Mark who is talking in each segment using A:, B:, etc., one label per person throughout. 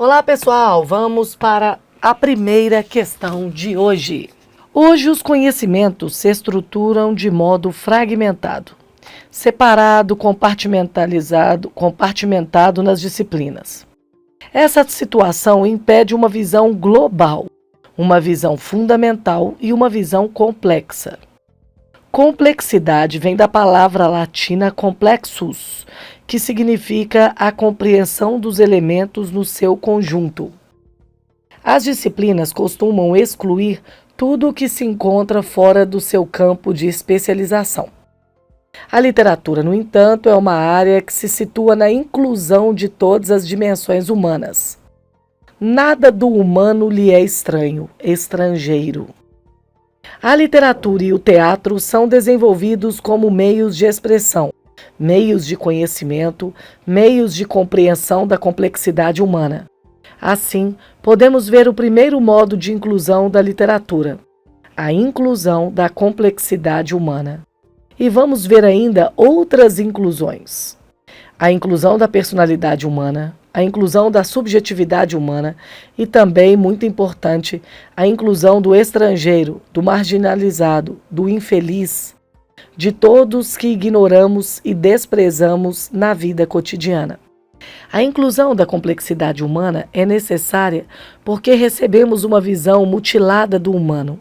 A: Olá pessoal, vamos para a primeira questão de hoje. Hoje os conhecimentos se estruturam de modo fragmentado, separado, compartimentado nas disciplinas. Essa situação impede uma visão global, uma visão fundamental e uma visão complexa. Complexidade vem da palavra latina complexus, que significa a compreensão dos elementos no seu conjunto. As disciplinas costumam excluir tudo o que se encontra fora do seu campo de especialização. A literatura, no entanto, é uma área que se situa na inclusão de todas as dimensões humanas. Nada do humano lhe é estranho, estrangeiro. A literatura e o teatro são desenvolvidos como meios de expressão, meios de conhecimento, meios de compreensão da complexidade humana. Assim, podemos ver o primeiro modo de inclusão da literatura, a inclusão da complexidade humana. E vamos ver ainda outras inclusões. A inclusão da personalidade humana, a inclusão da subjetividade humana e também, muito importante, a inclusão do estrangeiro, do marginalizado, do infeliz, de todos que ignoramos e desprezamos na vida cotidiana. A inclusão da complexidade humana é necessária porque recebemos uma visão mutilada do humano.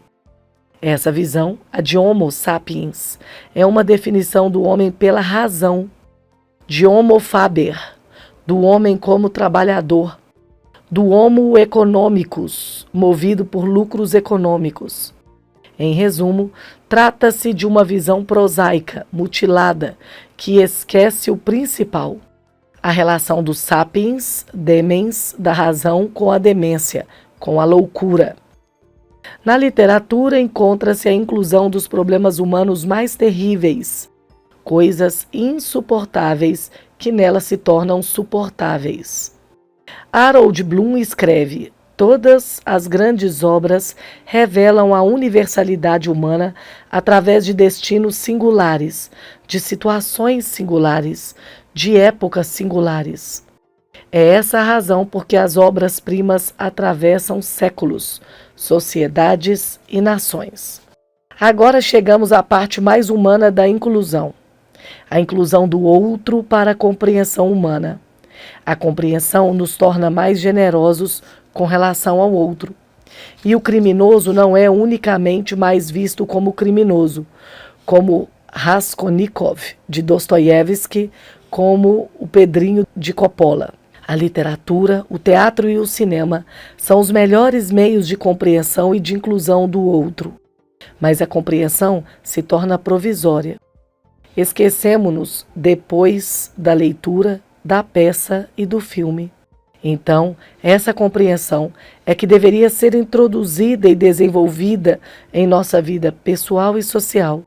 A: Essa visão, a de Homo sapiens, é uma definição do homem pela razão, de Homo faber, do homem como trabalhador, do Homo economicus, movido por lucros econômicos. Em resumo, trata-se de uma visão prosaica, mutilada, que esquece o principal, a relação do sapiens, demens, da razão com a demência, com a loucura. Na literatura encontra-se a inclusão dos problemas humanos mais terríveis, coisas insuportáveis que nela se tornam suportáveis. Harold Bloom escreve: todas as grandes obras revelam a universalidade humana através de destinos singulares, de situações singulares, de épocas singulares. É essa a razão porque as obras-primas atravessam séculos, sociedades e nações. Agora chegamos à parte mais humana da inclusão. A inclusão do outro para a compreensão humana. A compreensão nos torna mais generosos com relação ao outro. E o criminoso não é unicamente mais visto como criminoso, como Raskolnikov, de Dostoiévski, como o Pedrinho de Coppola. A literatura, o teatro e o cinema são os melhores meios de compreensão e de inclusão do outro. Mas a compreensão se torna provisória. Esquecemo-nos depois da leitura, da peça e do filme. Então, essa compreensão é que deveria ser introduzida e desenvolvida em nossa vida pessoal e social,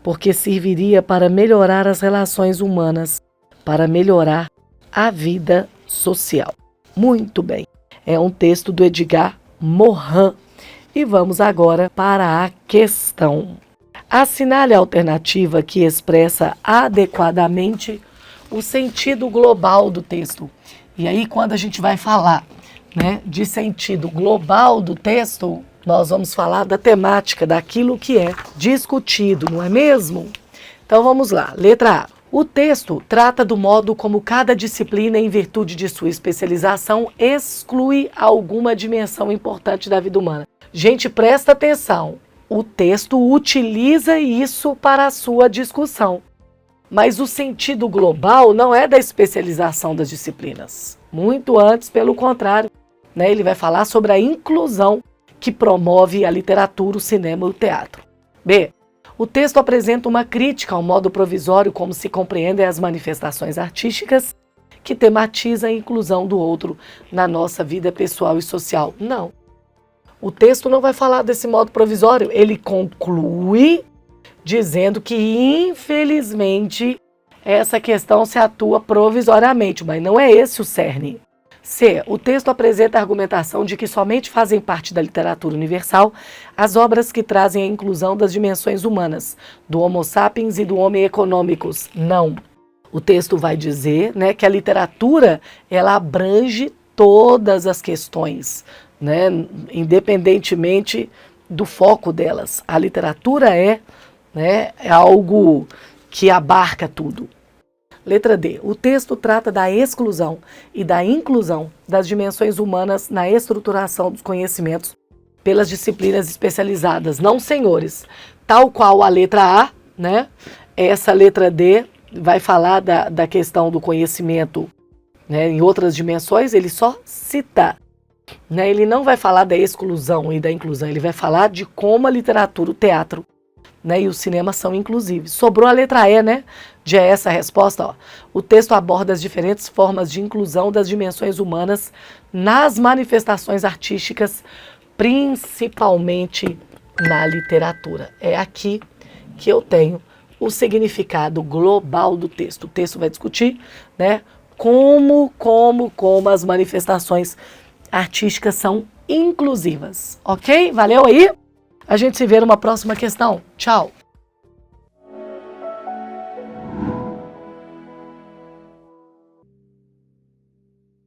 A: porque serviria para melhorar as relações humanas, para melhorar a vida social. Muito bem, é um texto do Edgar Morin. E vamos agora para a questão. Assinale a alternativa que expressa adequadamente o sentido global do texto. E aí, quando a gente vai falar, de sentido global do texto, nós vamos falar da temática, daquilo que é discutido, não é mesmo? Então vamos lá, letra A. O texto trata do modo como cada disciplina, em virtude de sua especialização, exclui alguma dimensão importante da vida humana. Gente, presta atenção. O texto utiliza isso para a sua discussão. Mas o sentido global não é da especialização das disciplinas. Muito antes, pelo contrário. Ele vai falar sobre a inclusão que promove a literatura, o cinema e o teatro. B. O texto apresenta uma crítica ao modo provisório como se compreendem as manifestações artísticas que tematiza a inclusão do outro na nossa vida pessoal e social. Não. O texto não vai falar desse modo provisório. Ele conclui dizendo que, infelizmente, essa questão se atua provisoriamente, mas não é esse o cerne. C. O texto apresenta a argumentação de que somente fazem parte da literatura universal as obras que trazem a inclusão das dimensões humanas, do Homo sapiens e do Homo economicus. Não. O texto vai dizer, que a literatura ela abrange todas as questões, né, independentemente do foco delas. A literatura é algo que abarca tudo. Letra D. O texto trata da exclusão e da inclusão das dimensões humanas na estruturação dos conhecimentos pelas disciplinas especializadas. Não, senhores. Tal qual a letra A, né? Essa letra D vai falar da questão do conhecimento, né, em outras dimensões, ele só cita. Né? Ele não vai falar da exclusão e da inclusão, ele vai falar de como a literatura, o teatro, né, e o cinema são inclusivos. Sobrou a letra E, né? De essa resposta, ó. O texto aborda as diferentes formas de inclusão das dimensões humanas nas manifestações artísticas, principalmente na literatura. É aqui que eu tenho o significado global do texto. O texto vai discutir, né, como as manifestações artísticas são inclusivas. Ok? Valeu aí? A gente se vê numa próxima questão. Tchau!